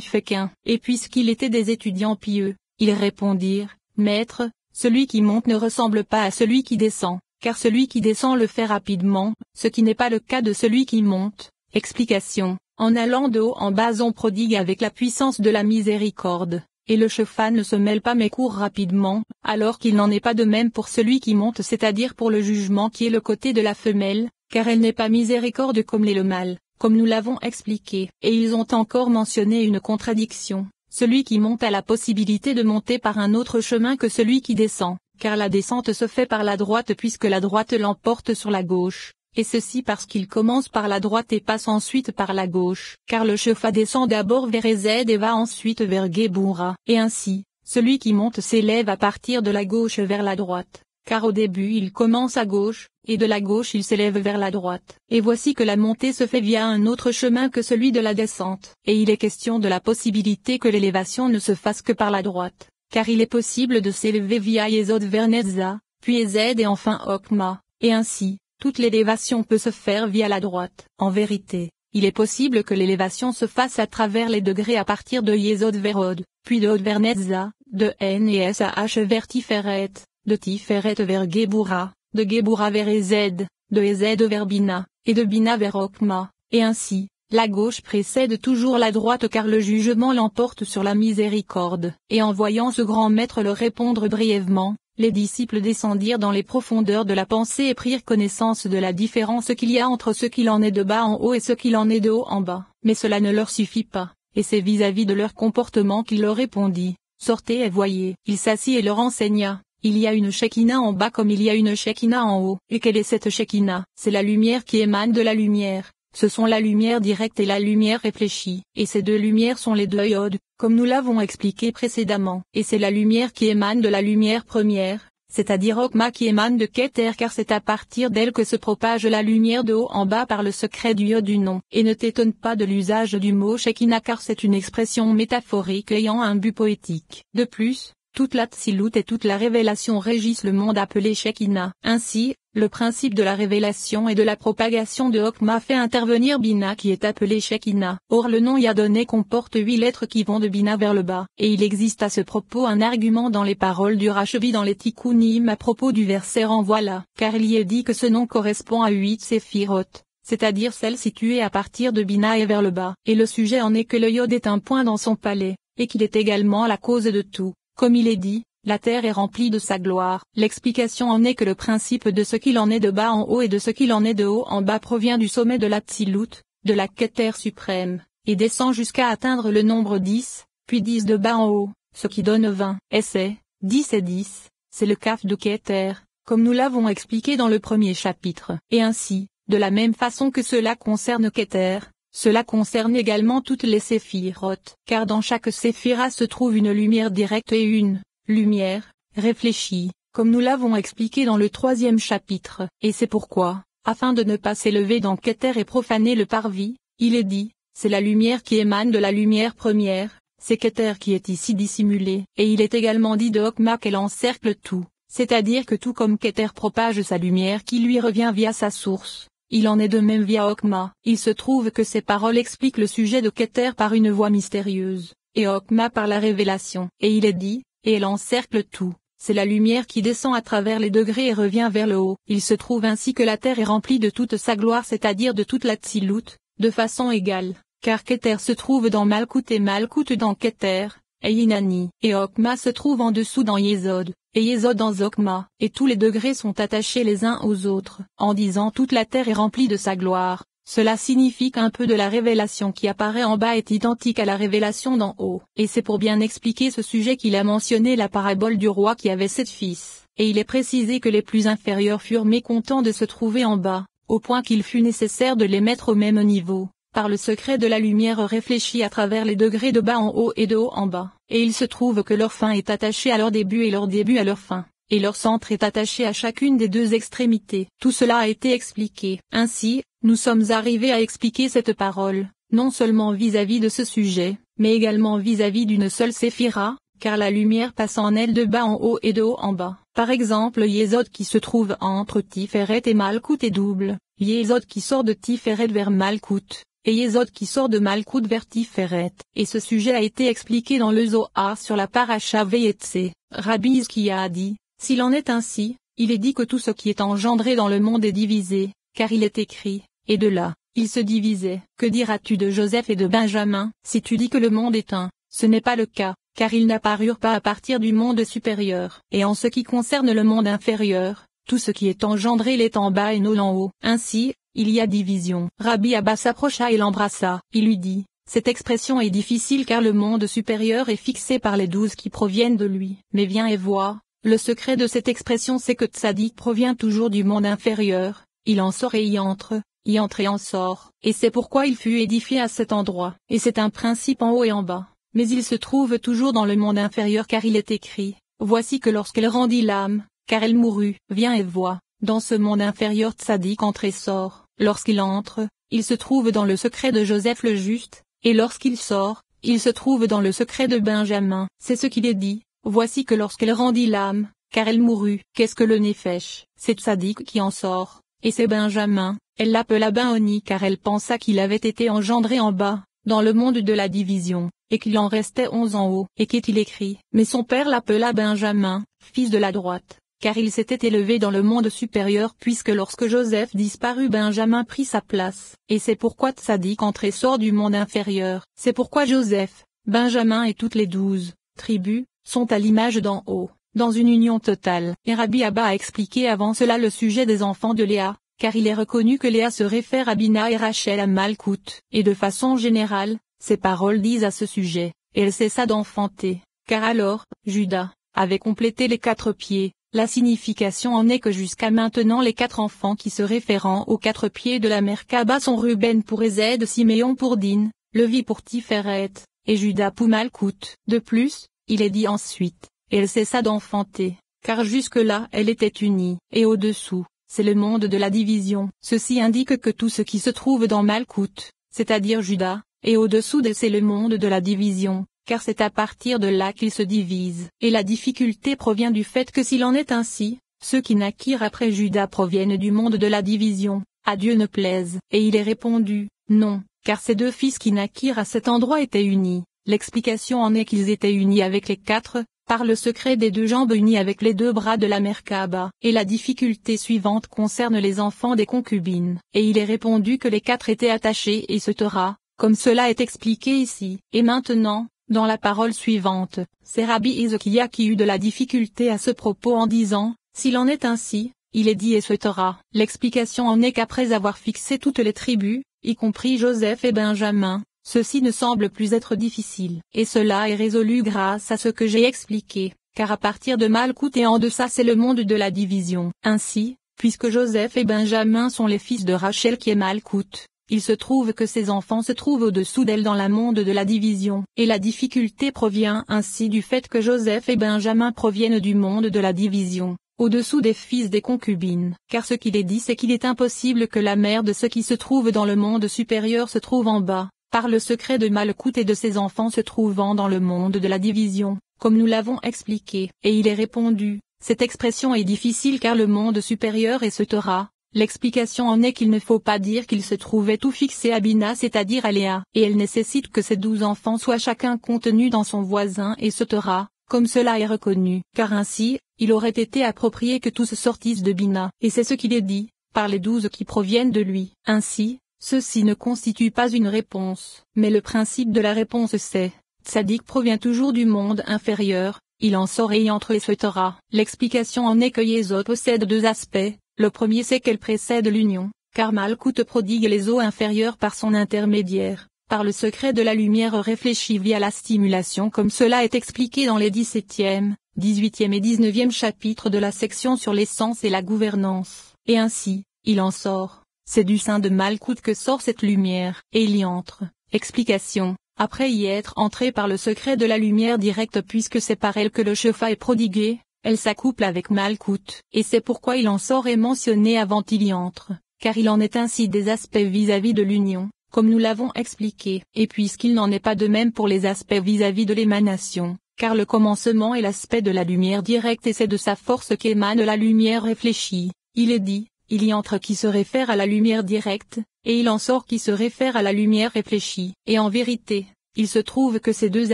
fait qu'un. Et puisqu'il était des étudiants pieux, ils répondirent, Maître, celui qui monte ne ressemble pas à celui qui descend, car celui qui descend le fait rapidement, ce qui n'est pas le cas de celui qui monte. Explication. En allant de haut en bas on prodigue avec la puissance de la miséricorde, et le cheval ne se mêle pas mais court rapidement, alors qu'il n'en est pas de même pour celui qui monte, c'est-à-dire pour le jugement qui est le côté de la femelle, car elle n'est pas miséricorde comme l'est le mâle, comme nous l'avons expliqué. Et ils ont encore mentionné une contradiction. Celui qui monte a la possibilité de monter par un autre chemin que celui qui descend, car la descente se fait par la droite puisque la droite l'emporte sur la gauche, et ceci parce qu'il commence par la droite et passe ensuite par la gauche, car le cheval descend d'abord vers Ezed et va ensuite vers Géboura, et ainsi, celui qui monte s'élève à partir de la gauche vers la droite, car au début il commence à gauche, et de la gauche il s'élève vers la droite. Et voici que la montée se fait via un autre chemin que celui de la descente, et il est question de la possibilité que l'élévation ne se fasse que par la droite, car il est possible de s'élever via Yesod vers Netza, puis Ezed et enfin Okma, et ainsi, toute l'élévation peut se faire via la droite. En vérité, il est possible que l'élévation se fasse à travers les degrés à partir de Yesod vers Od, puis de Od vers Netza, de N et Sah vers Tiferet, de Tiferet vers Géboura, de Géboura vers Ezed, de Ezed vers Bina, et de Bina vers Okma, et ainsi, la gauche précède toujours la droite car le jugement l'emporte sur la miséricorde. Et en voyant ce grand maître leur répondre brièvement, les disciples descendirent dans les profondeurs de la pensée et prirent connaissance de la différence qu'il y a entre ce qu'il en est de bas en haut et ce qu'il en est de haut en bas. Mais cela ne leur suffit pas, et c'est vis-à-vis de leur comportement qu'il leur répondit, sortez et voyez. Il s'assit et leur enseigna. Il y a une Shekinah en bas comme il y a une Shekinah en haut. Et quelle est cette Shekinah? C'est la lumière qui émane de la lumière. Ce sont la lumière directe et la lumière réfléchie. Et ces deux lumières sont les deux Yod, comme nous l'avons expliqué précédemment. Et c'est la lumière qui émane de la lumière première, c'est-à-dire Okma qui émane de Keter car c'est à partir d'elle que se propage la lumière de haut en bas par le secret du Yod du nom. Et ne t'étonne pas de l'usage du mot Shekinah car c'est une expression métaphorique ayant un but poétique. De plus, toute la Tzilut et toute la révélation régissent le monde appelé Shekinah. Ainsi, le principe de la révélation et de la propagation de Okma fait intervenir Bina qui est appelé Shekinah. Or le nom Yadonné comporte 8 lettres qui vont de Bina vers le bas. Et il existe à ce propos un argument dans les paroles du Rachevi dans les Tikkunim à propos du verset renvoie là. Car il y est dit que ce nom correspond à 8 séphiroth, c'est-à-dire celles situées à partir de Bina et vers le bas. Et le sujet en est que le Yod est un point dans son palais, et qu'il est également la cause de tout. Comme il est dit, la terre est remplie de sa gloire. L'explication en est que le principe de ce qu'il en est de bas en haut et de ce qu'il en est de haut en bas provient du sommet de la Tzilut, de la Keter suprême, et descend jusqu'à atteindre le nombre 10, puis 10 de bas en haut, ce qui donne 20. Et c'est, 10 et 10, c'est le Kaf de Keter, comme nous l'avons expliqué dans le premier chapitre. Et ainsi, de la même façon que cela concerne Keter, cela concerne également toutes les séphiroth, car dans chaque séphira se trouve une lumière directe et une lumière réfléchie, comme nous l'avons expliqué dans le troisième chapitre. Et c'est pourquoi, afin de ne pas s'élever dans Keter et profaner le parvis, il est dit, c'est la lumière qui émane de la lumière première, c'est Keter qui est ici dissimulé. Et il est également dit de Okma qu'elle encercle tout, c'est-à-dire que tout comme Keter propage sa lumière qui lui revient via sa source, il en est de même via Okma. Il se trouve que ces paroles expliquent le sujet de Keter par une voie mystérieuse, et Okma par la révélation. Et il est dit, et elle encercle tout, c'est la lumière qui descend à travers les degrés et revient vers le haut. Il se trouve ainsi que la terre est remplie de toute sa gloire, c'est-à-dire de toute la Tzilut, de façon égale, car Keter se trouve dans Malkout et Malkout dans Keter, et Inani. Et Okma se trouve en dessous dans Yesod, et Yesod dans Okma, et tous les degrés sont attachés les uns aux autres. En disant toute la terre est remplie de sa gloire, cela signifie qu'un peu de la révélation qui apparaît en bas est identique à la révélation d'en haut. Et c'est pour bien expliquer ce sujet qu'il a mentionné la parabole du roi qui avait 7 fils. Et il est précisé que les plus inférieurs furent mécontents de se trouver en bas, au point qu'il fut nécessaire de les mettre au même niveau, par le secret de la lumière réfléchie à travers les degrés de bas en haut et de haut en bas. Et il se trouve que leur fin est attachée à leur début et leur début à leur fin, et leur centre est attaché à chacune des deux extrémités. Tout cela a été expliqué. Ainsi, nous sommes arrivés à expliquer cette parole, non seulement vis-à-vis de ce sujet, mais également vis-à-vis d'une seule séphira, car la lumière passe en elle de bas en haut et de haut en bas. Par exemple Yesod qui se trouve entre Tiferet et Malkout est double, Yesod qui sort de Tiferet vers Malkout, et Yesod qui sort de Malkout vers Tiferet. Et ce sujet a été expliqué dans le Zohar sur la paracha Vayetse. Rabbi Hizkiya a dit, s'il en est ainsi, il est dit que tout ce qui est engendré dans le monde est divisé, car il est écrit, et de là, il se divisait. Que diras-tu de Joseph et de Benjamin? Si tu dis que le monde est un, ce n'est pas le cas, car ils n'apparurent pas à partir du monde supérieur. Et en ce qui concerne le monde inférieur, tout ce qui est engendré l'est en bas et non en haut. Ainsi, il y a division. Rabbi Abba s'approcha et l'embrassa. Il lui dit, cette expression est difficile car le monde supérieur est fixé par les 12 qui proviennent de lui. Mais viens et vois, le secret de cette expression c'est que Tzadik provient toujours du monde inférieur, il en sort et y entre et en sort. Et c'est pourquoi il fut édifié à cet endroit. Et c'est un principe en haut et en bas. Mais il se trouve toujours dans le monde inférieur car il est écrit, voici que lorsqu'elle rendit l'âme, car elle mourut, viens et vois, dans ce monde inférieur Tzadik entre et sort. Lorsqu'il entre, il se trouve dans le secret de Joseph le juste, et lorsqu'il sort, il se trouve dans le secret de Benjamin. C'est ce qu'il est dit, voici que lorsqu'elle rendit l'âme, car elle mourut. Qu'est-ce que le Néphesh? C'est Tzadik qui en sort, et c'est Benjamin, elle l'appela Benoni car elle pensa qu'il avait été engendré en bas, dans le monde de la division, et qu'il en restait 11 en haut. Et qu'est-il écrit? Mais son père l'appela Benjamin, fils de la droite, car il s'était élevé dans le monde supérieur puisque lorsque Joseph disparut Benjamin prit sa place. Et c'est pourquoi Tzadik entre et sort du monde inférieur. C'est pourquoi Joseph, Benjamin et toutes les 12 tribus, sont à l'image d'en haut, dans une union totale. Et Rabbi Abba a expliqué avant cela le sujet des enfants de Léa, car il est reconnu que Léa se réfère à Bina et Rachel à Malkout. Et de façon générale, ces paroles disent à ce sujet, et elle cessa d'enfanter, car alors, Judas, avait complété les 4 pieds. La signification en est que jusqu'à maintenant les 4 enfants qui se référant aux 4 pieds de la Merkaba sont Ruben pour Ezed, Siméon pour Din, Levi pour Tiferet, et Judas pour Malkout. De plus, il est dit ensuite, et elle cessa d'enfanter, car jusque-là elle était unie, et au-dessous, c'est le monde de la division. Ceci indique que tout ce qui se trouve dans Malkout, c'est-à-dire Judas, et au-dessous de c'est le monde de la division, car c'est à partir de là qu'il se divise. Et la difficulté provient du fait que s'il en est ainsi, ceux qui naquirent après Judas proviennent du monde de la division, à Dieu ne plaise. Et il est répondu, non, car ces 2 fils qui naquirent à cet endroit étaient unis. L'explication en est qu'ils étaient unis avec les 4, par le secret des 2 jambes unies avec les 2 bras de la Merkaba. Et la difficulté suivante concerne les enfants des concubines. Et il est répondu que les 4 étaient attachés et se Torah, comme cela est expliqué ici. Et maintenant, dans la parole suivante, c'est Rabbi Hizkiya qui eut de la difficulté à ce propos en disant, s'il en est ainsi, il est dit et se Torah. L'explication en est qu'après avoir fixé toutes les tribus, y compris Joseph et Benjamin, ceci ne semble plus être difficile. Et cela est résolu grâce à ce que j'ai expliqué, car à partir de Malkout et en deçà c'est le monde de la division. Ainsi, puisque Joseph et Benjamin sont les fils de Rachel qui est Malkout, il se trouve que ces enfants se trouvent au-dessous d'elle dans le monde de la division. Et la difficulté provient ainsi du fait que Joseph et Benjamin proviennent du monde de la division, au-dessous des fils des concubines. Car ce qu'il est dit c'est qu'il est impossible que la mère de ceux qui se trouvent dans le monde supérieur se trouve en bas, par le secret de Malkout et de ses enfants se trouvant dans le monde de la division, comme nous l'avons expliqué. Et il est répondu, cette expression est difficile car le monde supérieur est ce Torah. L'explication en est qu'il ne faut pas dire qu'il se trouvait tout fixé à Bina c'est-à-dire à Léa. Et elle nécessite que ces 12 enfants soient chacun contenus dans son voisin et ce Torah, comme cela est reconnu. Car ainsi, il aurait été approprié que tous sortissent de Bina. Et c'est ce qu'il est dit, par les 12 qui proviennent de lui. Ainsi, ceci ne constitue pas une réponse. Mais le principe de la réponse c'est, Tzadik provient toujours du monde inférieur, il en sort et y entre et se Torah. L'explication en est que Yesod possède 2 aspects. Le premier c'est qu'elle précède l'union, car Malkout prodigue les eaux inférieures par son intermédiaire, par le secret de la lumière réfléchie via la stimulation comme cela est expliqué dans les 17e, 18e et 19e chapitres de la section sur l'essence et la gouvernance. Et ainsi, il en sort, c'est du sein de Malkout que sort cette lumière, et il y entre. Explication. Après y être entré par le secret de la lumière directe puisque c'est par elle que le Shefa est prodigué, elle s'accouple avec Malkout, et c'est pourquoi il en sort est mentionné avant il y entre, car il en est ainsi des aspects vis-à-vis de l'union, comme nous l'avons expliqué, et puisqu'il n'en est pas de même pour les aspects vis-à-vis de l'émanation, car le commencement est l'aspect de la lumière directe et c'est de sa force qu'émane la lumière réfléchie, il est dit, il y entre qui se réfère à la lumière directe, et il en sort qui se réfère à la lumière réfléchie. Et en vérité, il se trouve que ces deux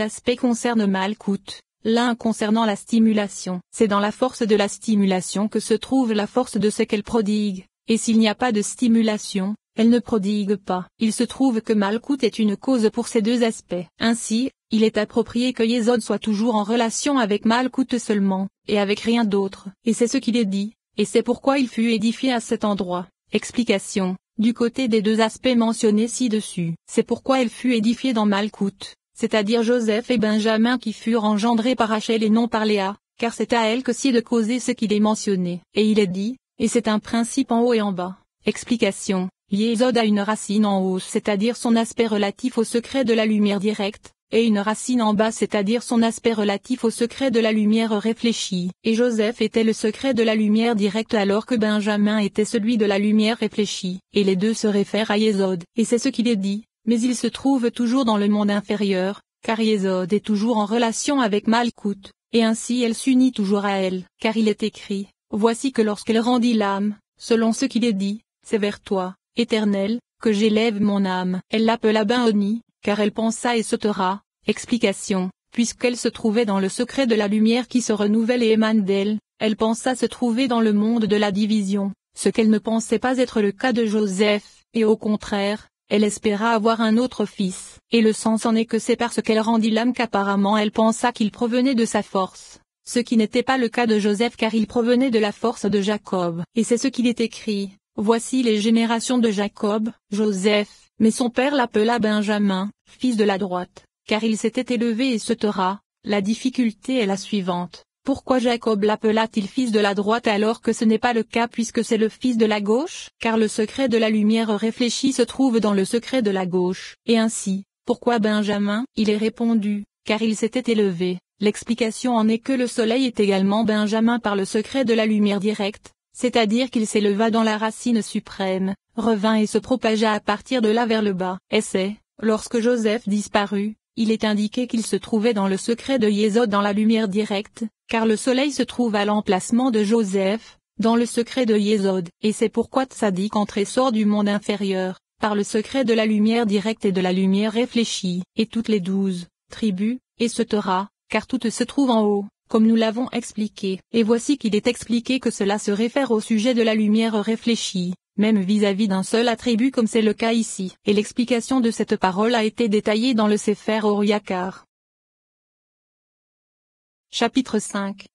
aspects concernent Malkout, l'un concernant la stimulation. C'est dans la force de la stimulation que se trouve la force de ce qu'elle prodigue, et s'il n'y a pas de stimulation, elle ne prodigue pas. Il se trouve que Malkout est une cause pour ces deux aspects. Ainsi, il est approprié que Yesod soit toujours en relation avec Malkout seulement, et avec rien d'autre. Et c'est ce qu'il est dit, et c'est pourquoi il fut édifié à cet endroit. Explication. Du côté des deux aspects mentionnés ci-dessus. C'est pourquoi elle fut édifiée dans Malkout, c'est-à-dire Joseph et Benjamin qui furent engendrés par Rachel et non par Léa, car c'est à elle que sied de causer ce qu'il est mentionné. Et il est dit, et c'est un principe en haut et en bas. Explication. Yesod a une racine en haut, c'est-à-dire son aspect relatif au secret de la lumière directe, et une racine en bas, c'est-à-dire son aspect relatif au secret de la lumière réfléchie. Et Joseph était le secret de la lumière directe alors que Benjamin était celui de la lumière réfléchie. Et les deux se réfèrent à Yesod. Et c'est ce qu'il est dit, mais il se trouve toujours dans le monde inférieur, car Yesod est toujours en relation avec Malkout, et ainsi elle s'unit toujours à elle. Car il est écrit, voici que lorsqu'elle rendit l'âme, selon ce qu'il est dit, c'est vers toi, Éternel, que j'élève mon âme. Elle l'appela Ben-Oni, car elle pensa et sautera. Explication. Puisqu'elle se trouvait dans le secret de la lumière qui se renouvelle et émane d'elle, elle pensa se trouver dans le monde de la division, ce qu'elle ne pensait pas être le cas de Joseph, et au contraire, elle espéra avoir un autre fils. Et le sens en est que c'est parce qu'elle rendit l'âme qu'apparemment elle pensa qu'il provenait de sa force, ce qui n'était pas le cas de Joseph car il provenait de la force de Jacob. Et c'est ce qu'il est écrit. Voici les générations de Jacob, Joseph, mais son père l'appela Benjamin, fils de la droite, car il s'était élevé et se taira. La difficulté est la suivante. Pourquoi Jacob l'appela-t-il fils de la droite alors que ce n'est pas le cas puisque c'est le fils de la gauche? Car le secret de la lumière réfléchie se trouve dans le secret de la gauche. Et ainsi, pourquoi Benjamin? Il est répondu, car il s'était élevé. L'explication en est que le soleil est également Benjamin par le secret de la lumière directe. C'est-à-dire qu'il s'éleva dans la racine suprême, revint et se propagea à partir de là vers le bas. Et c'est, lorsque Joseph disparut, il est indiqué qu'il se trouvait dans le secret de Yesod dans la lumière directe, car le soleil se trouve à l'emplacement de Joseph, dans le secret de Yesod. Et c'est pourquoi Tzadik entre et sort du monde inférieur, par le secret de la lumière directe et de la lumière réfléchie. Et toutes les 12 tribus, et se taira, car toutes se trouvent en haut, comme nous l'avons expliqué. Et voici qu'il est expliqué que cela se réfère au sujet de la lumière réfléchie, même vis-à-vis d'un seul attribut comme c'est le cas ici. Et l'explication de cette parole a été détaillée dans le Sefer Or Yakar. Chapitre 5.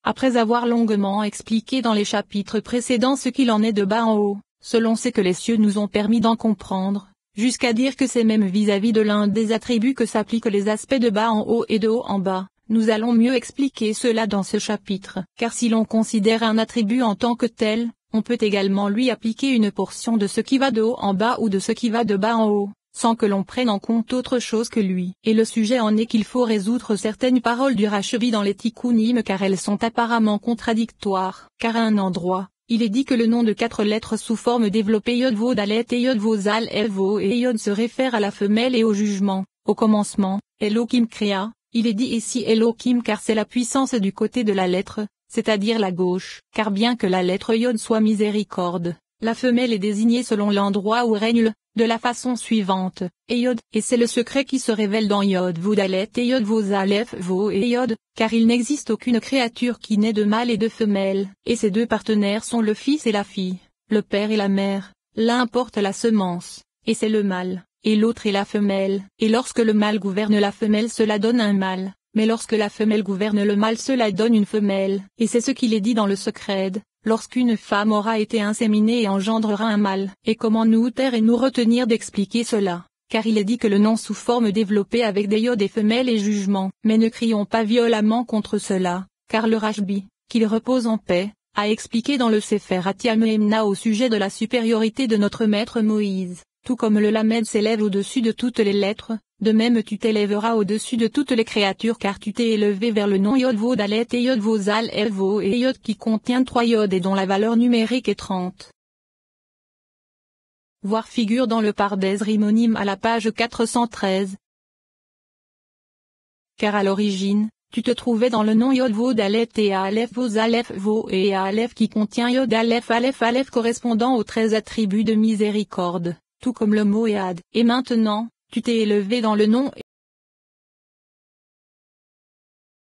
Après avoir longuement expliqué dans les chapitres précédents ce qu'il en est de bas en haut, selon ce que les cieux nous ont permis d'en comprendre, jusqu'à dire que c'est même vis-à-vis de l'un des attributs que s'appliquent les aspects de bas en haut et de haut en bas, nous allons mieux expliquer cela dans ce chapitre. Car si l'on considère un attribut en tant que tel, on peut également lui appliquer une portion de ce qui va de haut en bas ou de ce qui va de bas en haut, sans que l'on prenne en compte autre chose que lui. Et le sujet en est qu'il faut résoudre certaines paroles du Rachevi dans les Tikkunim car elles sont apparemment contradictoires. Car à un endroit, il est dit que le nom de 4 lettres sous forme développée Yod-Vod Alet et Yod-Vod Al Elvo et Yod se réfère à la femelle et au jugement. Au commencement, Elohim créa. Il est dit ici Elohim car c'est la puissance du côté de la lettre, c'est-à-dire la gauche. Car bien que la lettre Yod soit miséricorde, la femelle est désignée selon l'endroit où règne le, de la façon suivante, Yod, et c'est le secret qui se révèle dans Yod-Vod Alet et Yod-Vod Aleph Vo et Yod, car il n'existe aucune créature qui naît de mâle et de femelle, et ces deux partenaires sont le fils et la fille, le père et la mère, l'un porte la semence, et c'est le mâle, et l'autre est la femelle, et lorsque le mâle gouverne la femelle cela donne un mâle, mais lorsque la femelle gouverne le mâle cela donne une femelle, et c'est ce qu'il est dit dans le secret. Lorsqu'une femme aura été inséminée et engendrera un mâle. Et comment nous taire et nous retenir d'expliquer cela? Car il est dit que le nom sous forme développée avec des yods et femelles et jugement. Mais ne crions pas violemment contre cela, car le Rashbi, qu'il repose en paix, a expliqué dans le Sefer Atiamemna au sujet de la supériorité de notre maître Moïse. Tout comme le Lamed s'élève au-dessus de toutes les lettres, de même tu t'élèveras au-dessus de toutes les créatures car tu t'es élevé vers le nom Yod-Vod Alet et Yod-Vod Al Elvo et Yod qui contient 3 yods et dont la valeur numérique est 30. Voir figure dans le Pardes Rimonim à la page 413. Car à l'origine, tu te trouvais dans le nom Yod Vod Aleph et Aleph Vos Aleph Vo et Aleph qui contient Yod Aleph Aleph Aleph correspondant aux 13 attributs de miséricorde, tout comme le mot Ehad. Et maintenant, tu t'es élevé dans le nom